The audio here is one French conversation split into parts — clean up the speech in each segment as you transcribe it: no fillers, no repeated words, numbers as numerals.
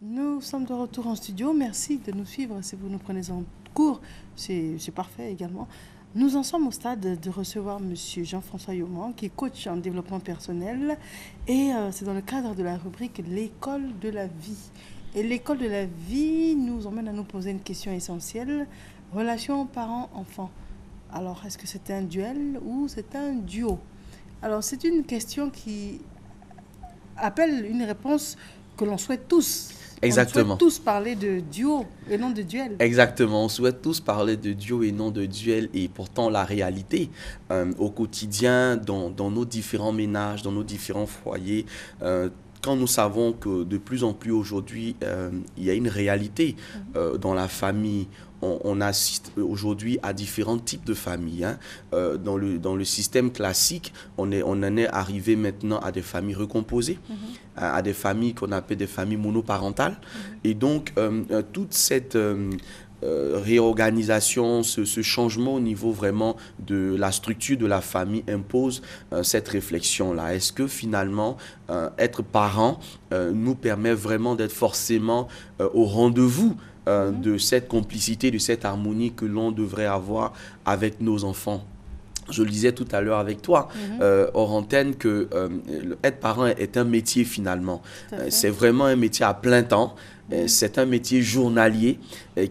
Nous sommes de retour en studio. Merci de nous suivre. Si vous nous prenez en cours, c'est parfait également. Nous en sommes au stade de recevoir Monsieur Jean-François Yoman, qui est coach en développement personnel. Et c'est dans le cadre de la rubrique L'école de la vie. Et l'école de la vie nous emmène à nous poser une question essentielle. Relation parents-enfants. Alors, est-ce que c'est un duel ou c'est un duo? Alors, c'est une question qui appelle une réponse que l'on souhaite tous. Exactement. On souhaite tous parler de duo et non de duel. Exactement, on souhaite tous parler de duo et non de duel, et pourtant la réalité au quotidien, dans nos différents ménages, dans nos différents foyers, quand nous savons que de plus en plus aujourd'hui, il y a une réalité dans la famille. On assiste aujourd'hui à différents types de familles. Hein. Dans le système classique, on en est arrivé maintenant à des familles recomposées, à des familles qu'on appelle des familles monoparentales. Et donc, toute cette réorganisation, ce changement au niveau vraiment de la structure de la famille impose cette réflexion-là. Est-ce que finalement, être parent nous permet vraiment d'être forcément au rendez-vous de cette complicité, de cette harmonie que l'on devrait avoir avec nos enfants? Je le disais tout à l'heure avec toi, hors antenne, que être parent est un métier finalement. C'est vraiment un métier à plein temps. C'est un métier journalier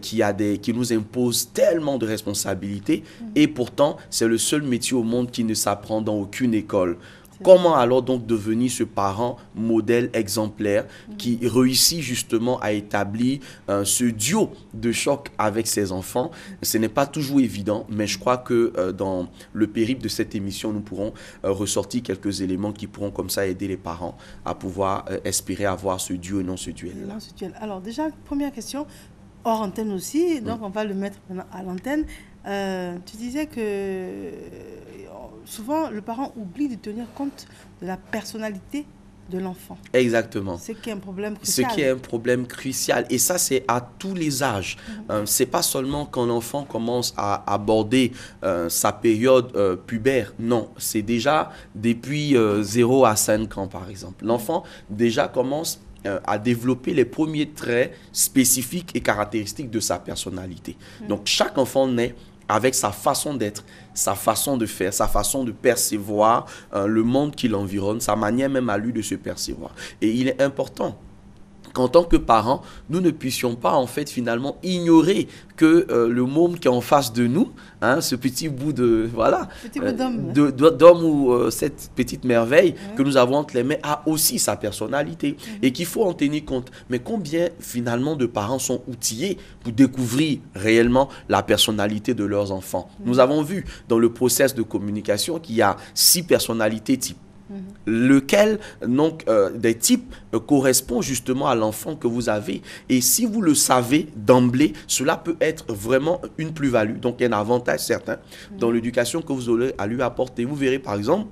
qui nous impose tellement de responsabilités. Et pourtant, c'est le seul métier au monde qui ne s'apprend dans aucune école. Comment alors donc devenir ce parent modèle exemplaire qui réussit justement à établir ce duo de choc avec ses enfants? Ce n'est pas toujours évident, mais je crois que dans le périple de cette émission, nous pourrons ressortir quelques éléments qui pourront comme ça aider les parents à pouvoir espérer avoir ce duo et non ce duel-là. Alors déjà, première question, hors antenne aussi, donc on va le mettre à l'antenne. Tu disais que souvent, le parent oublie de tenir compte de la personnalité de l'enfant. Exactement. Ce qui est un problème crucial. Ce qui est un problème crucial. Et ça, c'est à tous les âges. C'est pas seulement quand l'enfant commence à aborder sa période pubère. Non, c'est déjà depuis 0 à 5 ans, par exemple. L'enfant déjà commence à développer les premiers traits spécifiques et caractéristiques de sa personnalité. Donc, chaque enfant naît avec sa façon d'être, sa façon de faire, sa façon de percevoir le monde qui l'environne, sa manière même à lui de se percevoir. Et il est important qu'en tant que parents, nous ne puissions pas en fait finalement ignorer que le môme qui est en face de nous, hein, ce petit bout de voilà, d'homme ou cette petite merveille que nous avons entre les mains a aussi sa personnalité et qu'il faut en tenir compte. Mais combien finalement de parents sont outillés pour découvrir réellement la personnalité de leurs enfants? Nous avons vu dans le process de communication qu'il y a 6 personnalités types. Lequel donc des types correspond justement à l'enfant que vous avez, et si vous le savez d'emblée, cela peut être vraiment une plus-value, donc un avantage certain dans l'éducation que vous aurez à lui apporter. Vous verrez par exemple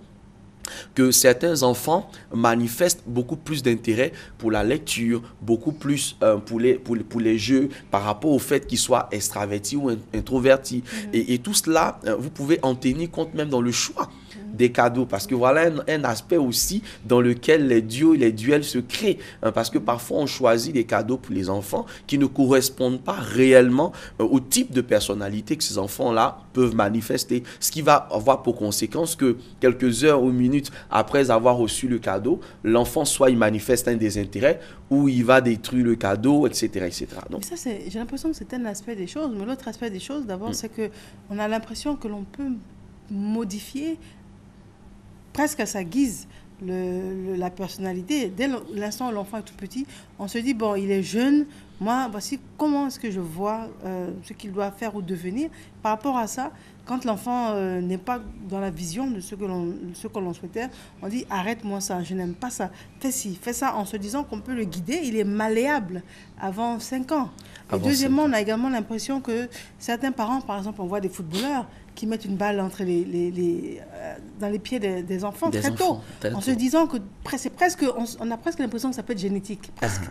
que certains enfants manifestent beaucoup plus d'intérêt pour la lecture, beaucoup plus pour les jeux par rapport au fait qu'ils soient extravertis ou introvertis. Et tout cela, vous pouvez en tenir compte même dans le choix des cadeaux, parce que voilà un aspect aussi dans lequel les duos et les duels se créent, parce que parfois on choisit des cadeaux pour les enfants qui ne correspondent pas réellement au type de personnalité que ces enfants-là peuvent manifester, ce qui va avoir pour conséquence que quelques heures ou minutes après avoir reçu le cadeau, l'enfant soit il manifeste un désintérêt ou il va détruire le cadeau, etc. etc. Donc, ça, j'ai l'impression que c'est un aspect des choses, mais l'autre aspect des choses, d'abord, c'est qu'on a l'impression que l'on peut modifier presque à sa guise la personnalité. Dès l'instant où l'enfant est tout petit, on se dit, bon, il est jeune, moi, voici comment est-ce que je vois ce qu'il doit faire ou devenir. Par rapport à ça, quand l'enfant n'est pas dans la vision de ce que l'on souhaitait, on dit, arrête-moi ça, je n'aime pas ça, fais ci, fais ça, en se disant qu'on peut le guider. Il est malléable avant 5 ans. Et deuxièmement, on a également l'impression que certains parents, par exemple, on voit des footballeurs qui mettent une balle entre dans les pieds des enfants très tôt, en se disant que on a presque l'impression que ça peut être génétique. Presque.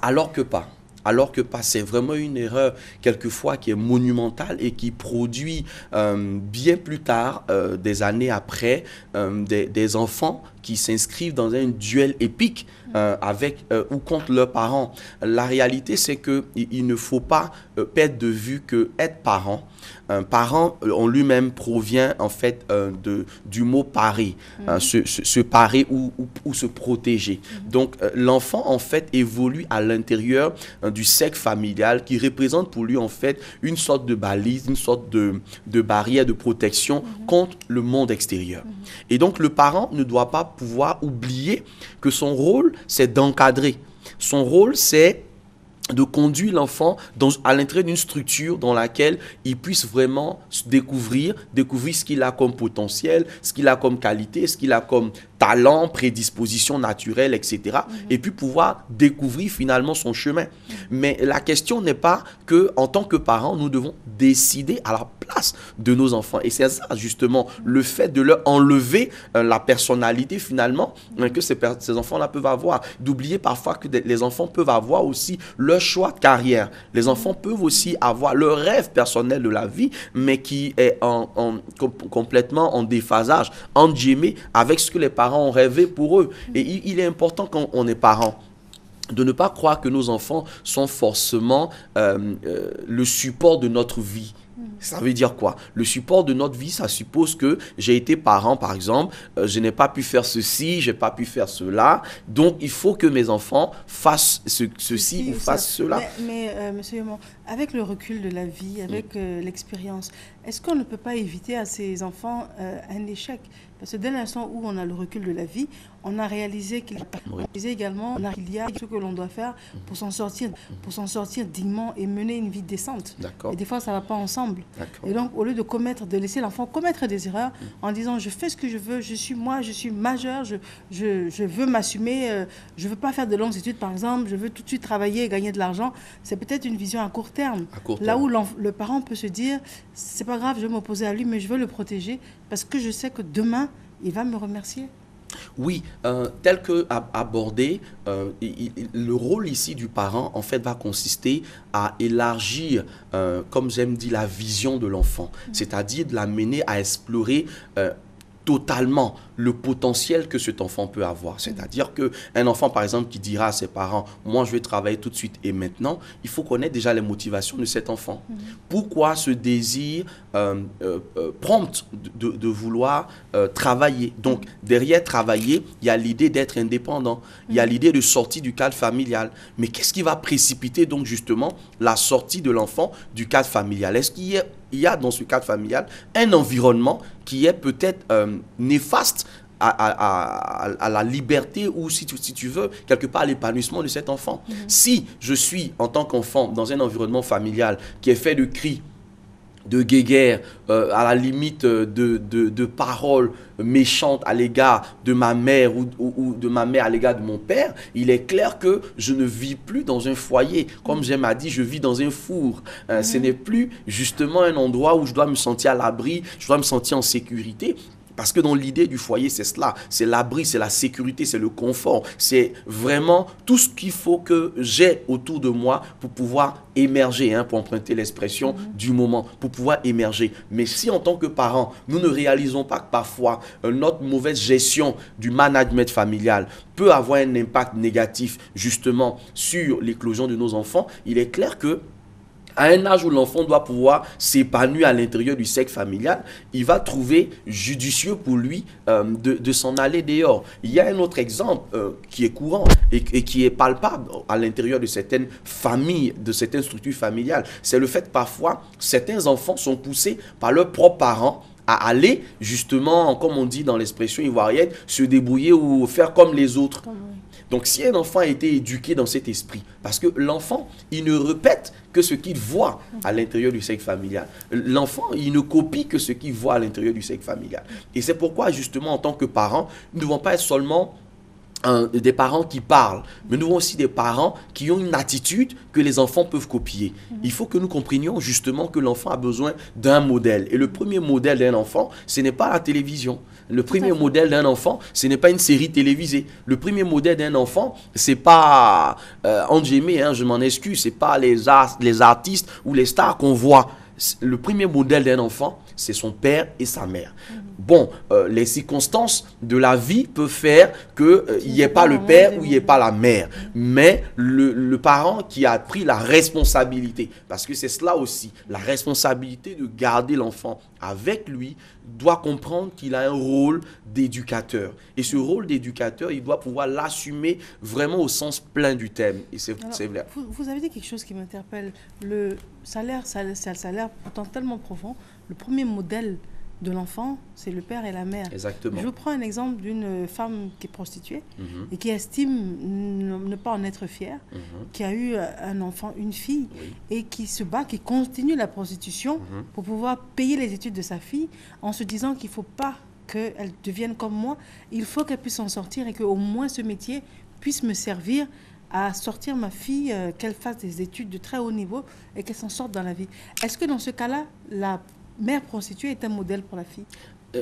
Alors que pas. Alors que pas, c'est vraiment une erreur quelquefois qui est monumentale et qui produit bien plus tard, des années après, des enfants qui s'inscrivent dans un duel épique avec ou contre leurs parents. La réalité, c'est qu'il ne faut pas perdre de vue que être parent, un parent en lui-même provient en fait du mot parer, se parer ou se protéger. Donc l'enfant en fait évolue à l'intérieur du cercle familial qui représente pour lui en fait une sorte de balise, une sorte de barrière de protection contre le monde extérieur. Et donc le parent ne doit pas pouvoir oublier que son rôle c'est d'encadrer. Son rôle c'est de conduire l'enfant à l'intérieur d'une structure dans laquelle il puisse vraiment découvrir ce qu'il a comme potentiel, ce qu'il a comme qualité, ce qu'il a comme talent, prédisposition naturelle, etc. Et puis pouvoir découvrir finalement son chemin. Mais la question n'est pas que, en tant que parents, nous devons décider à la place de nos enfants. Et c'est ça justement le fait de leur enlever la personnalité finalement que ces enfants-là peuvent avoir. D'oublier parfois que les enfants peuvent avoir aussi leur choix de carrière. Les enfants peuvent aussi avoir leur rêve personnel de la vie, mais qui est complètement en déphasage, en guillemets, avec ce que les parents ont rêvé pour eux. Et il est important quand on est parent de ne pas croire que nos enfants sont forcément le support de notre vie. Ça veut dire quoi? Le support de notre vie, ça suppose que j'ai été parent, par exemple, je n'ai pas pu faire ceci, je n'ai pas pu faire cela. Donc, il faut que mes enfants fassent ceci ou fassent cela. Mais monsieur Yomon, avec le recul de la vie, avec l'expérience, est-ce qu'on ne peut pas éviter à ces enfants un échec? Parce que dès l'instant où on a le recul de la vie, on a réalisé qu'il y a ce que l'on doit faire pour s'en sortir dignement et mener une vie décente. Et des fois, ça ne va pas ensemble. Et donc, au lieu de laisser l'enfant commettre des erreurs en disant je fais ce que je veux, je suis majeur, je veux m'assumer, je ne veux pas faire de longues études par exemple, je veux tout de suite travailler et gagner de l'argent, c'est peut-être une vision à court terme. Là où le parent peut se dire c'est pas grave, je vais m'opposer à lui, mais je veux le protéger parce que je sais que demain, il va me remercier. Oui, tel que abordé, le rôle ici du parent, en fait, va consister à élargir, comme j'aime dire, la vision de l'enfant. C'est-à-dire de l'amener à explorer totalement le potentiel que cet enfant peut avoir. C'est-à-dire qu'un enfant, par exemple, qui dira à ses parents, moi, je vais travailler tout de suite et maintenant, il faut connaître déjà les motivations de cet enfant. Pourquoi ce désir prompt de vouloir travailler? Donc, derrière travailler, il y a l'idée d'être indépendant. Il y a l'idée de sortir du cadre familial. Mais qu'est-ce qui va précipiter donc justement la sortie de l'enfant du cadre familial? Est-ce qu'il y a dans ce cadre familial un environnement qui est peut-être néfaste à la liberté ou, si tu veux, quelque part à l'épanouissement de cet enfant. Si je suis, en tant qu'enfant, dans un environnement familial qui est fait de cris, de guéguerre, à la limite de paroles méchantes à l'égard de ma mère ou de ma mère à l'égard de mon père, il est clair que je ne vis plus dans un foyer. Comme j'aime à dire, je vis dans un four. Ce n'est plus justement un endroit où je dois me sentir à l'abri, je dois me sentir en sécurité. Parce que dans l'idée du foyer, c'est cela. C'est l'abri, c'est la sécurité, c'est le confort. C'est vraiment tout ce qu'il faut que j'ai autour de moi pour pouvoir émerger, pour emprunter l'expression du moment, pour pouvoir émerger. Mais si en tant que parents, nous ne réalisons pas que parfois notre mauvaise gestion du management familial peut avoir un impact négatif justement sur l'éclosion de nos enfants, il est clair que à un âge où l'enfant doit pouvoir s'épanouir à l'intérieur du cercle familial, il va trouver judicieux pour lui de s'en aller dehors. Il y a un autre exemple qui est courant et qui est palpable à l'intérieur de certaines familles, de certaines structures familiales. C'est le fait que parfois, certains enfants sont poussés par leurs propres parents à aller justement, comme on dit dans l'expression ivoirienne, se débrouiller ou faire comme les autres. Donc, si un enfant a été éduqué dans cet esprit, parce que l'enfant, il ne répète que ce qu'il voit à l'intérieur du cercle familial. L'enfant, il ne copie que ce qu'il voit à l'intérieur du cercle familial. Et c'est pourquoi, justement, en tant que parents, nous ne devons pas être seulement des parents qui parlent, mais nous avons aussi des parents qui ont une attitude que les enfants peuvent copier. Il faut que nous comprenions justement que l'enfant a besoin d'un modèle. Et le premier modèle d'un enfant, ce n'est pas la télévision. Le premier modèle d'un enfant, ce n'est pas une série télévisée. Le premier modèle d'un enfant, c'est pas, entre guillemets, je m'en excuse, c'est pas les artistes ou les stars qu'on voit. le premier modèle d'un enfant, c'est son père et sa mère. Bon, les circonstances de la vie peuvent faire qu'il n'y ait pas le père ou il n'y ait pas la mère. Mais le parent qui a pris la responsabilité, parce que c'est cela aussi, la responsabilité de garder l'enfant avec lui, doit comprendre qu'il a un rôle d'éducateur. Et ce rôle d'éducateur, il doit pouvoir l'assumer vraiment au sens plein du terme. Et c'est vrai. Vous avez dit quelque chose qui m'interpelle. Ça a l'air pourtant tellement profond. Le premier modèle de l'enfant, c'est le père et la mère. Exactement. Je prends un exemple d'une femme qui est prostituée et qui estime ne pas en être fière, qui a eu un enfant, une fille, et qui se bat, qui continue la prostitution pour pouvoir payer les études de sa fille en se disant qu'il ne faut pas qu'elle devienne comme moi, il faut qu'elle puisse en sortir et qu'au moins ce métier puisse me servir à sortir ma fille, qu'elle fasse des études de très haut niveau et qu'elle s'en sorte dans la vie. Est-ce que dans ce cas-là, la mère prostituée est un modèle pour la fille?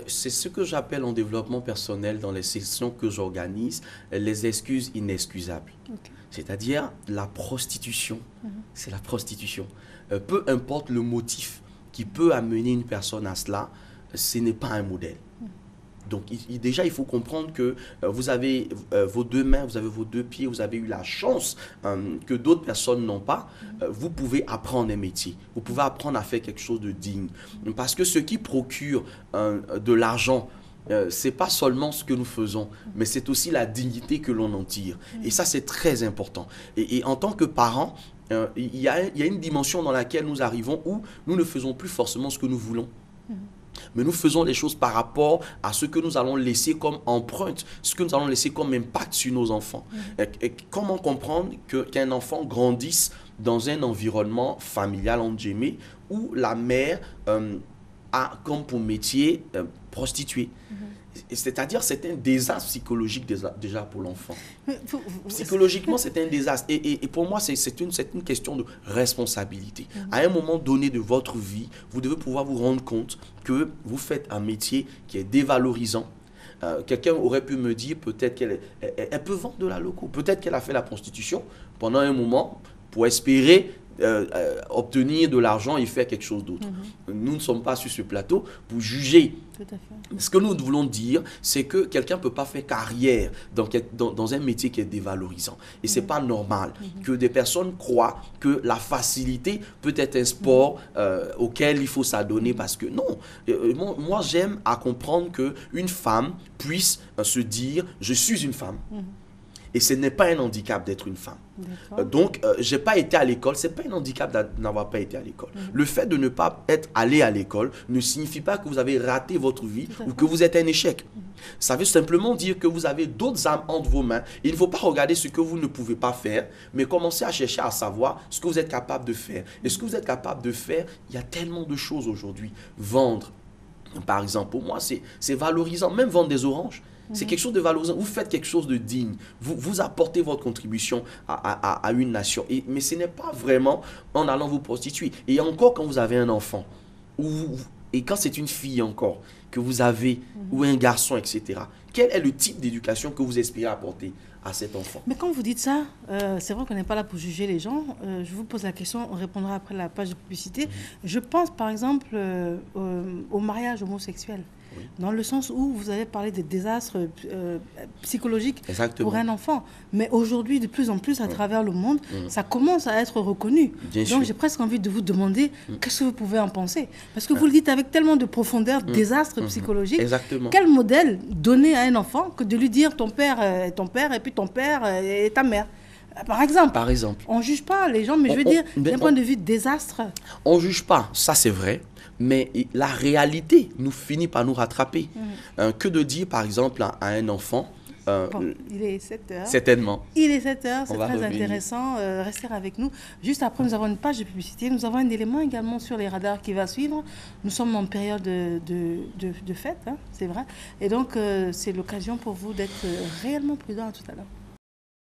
C'est ce que j'appelle en développement personnel dans les sessions que j'organise, les excuses inexcusables. Okay. C'est-à-dire la prostitution. C'est la prostitution. Peu importe le motif qui peut amener une personne à cela, ce n'est pas un modèle. Donc déjà, il faut comprendre que vous avez vos deux mains, vous avez vos deux pieds, vous avez eu la chance que d'autres personnes n'ont pas. Vous pouvez apprendre un métier, vous pouvez apprendre à faire quelque chose de digne. Parce que ce qui procure de l'argent, c'est pas seulement ce que nous faisons, mais c'est aussi la dignité que l'on en tire. Et ça, c'est très important. Et en tant que parents, il y a une dimension dans laquelle nous arrivons où nous ne faisons plus forcément ce que nous voulons. Mais nous faisons les choses par rapport à ce que nous allons laisser comme empreinte, ce que nous allons laisser comme impact sur nos enfants. Et comment comprendre qu'un enfant grandisse dans un environnement familial, entre guillemets, où la mère a comme pour métier prostituée. C'est-à-dire, c'est un désastre psychologique déjà pour l'enfant. Psychologiquement, c'est un désastre. Et pour moi, c'est une question de responsabilité. À un moment donné de votre vie, vous devez pouvoir vous rendre compte que vous faites un métier qui est dévalorisant. Quelqu'un aurait pu me dire, peut-être qu'elle peut vendre de la loco. Peut-être qu'elle a fait la prostitution pendant un moment pour espérer obtenir de l'argent et faire quelque chose d'autre. Nous ne sommes pas sur ce plateau pour juger. Tout à fait. Ce que nous voulons dire, c'est que quelqu'un ne peut pas faire carrière dans un métier qui est dévalorisant. Et ce n'est pas normal que des personnes croient que la facilité peut être un sport auquel il faut s'adonner parce que non. Moi, j'aime à comprendre qu'une femme puisse se dire « je suis une femme ». Et ce n'est pas un handicap d'être une femme. Donc, je n'ai pas été à l'école. Ce n'est pas un handicap de n'avoir pas été à l'école. Le fait de ne pas être allé à l'école ne signifie pas que vous avez raté votre vie ou que vous êtes un échec. Ça veut simplement dire que vous avez d'autres âmes entre vos mains. Il ne faut pas regarder ce que vous ne pouvez pas faire, mais commencer à chercher à savoir ce que vous êtes capable de faire. Et ce que vous êtes capable de faire, il y a tellement de choses aujourd'hui. Vendre, par exemple, pour moi, c'est valorisant. Même vendre des oranges. C'est quelque chose de valorisant. Vous faites quelque chose de digne. Vous apportez votre contribution à une nation. Mais ce n'est pas vraiment en allant vous prostituer. Et encore quand vous avez un enfant, et quand c'est une fille encore, que vous avez, ou un garçon, etc. Quel est le type d'éducation que vous espérez apporter à cet enfant? Mais quand vous dites ça, c'est vrai qu'on n'est pas là pour juger les gens. Je vous pose la question, on répondra après la page de publicité. Je pense par exemple au mariage homosexuel. Dans le sens où vous avez parlé des désastres psychologiques pour un enfant. Mais aujourd'hui, de plus en plus, à travers le monde, ça commence à être reconnu. Donc, j'ai presque envie de vous demander qu'est-ce que vous pouvez en penser. Parce que vous le dites avec tellement de profondeur, désastres psychologiques. Quel modèle donner à un enfant que de lui dire ton père est ton père et puis ton père est ta mère? Par exemple, on ne juge pas les gens, mais je veux dire, d'un point de vue désastre. On ne juge pas, ça c'est vrai. Mais la réalité nous finit par nous rattraper. Que de dire, par exemple, à un enfant... Bon, il est 7 heures. Certainement. Il est 7 heures, c'est très intéressant. Restez avec nous. Juste après, nous avons une page de publicité. Nous avons un élément également sur les radars qui va suivre. Nous sommes en période de fête, hein, c'est vrai. Et donc, c'est l'occasion pour vous d'être réellement prudent à tout à l'heure.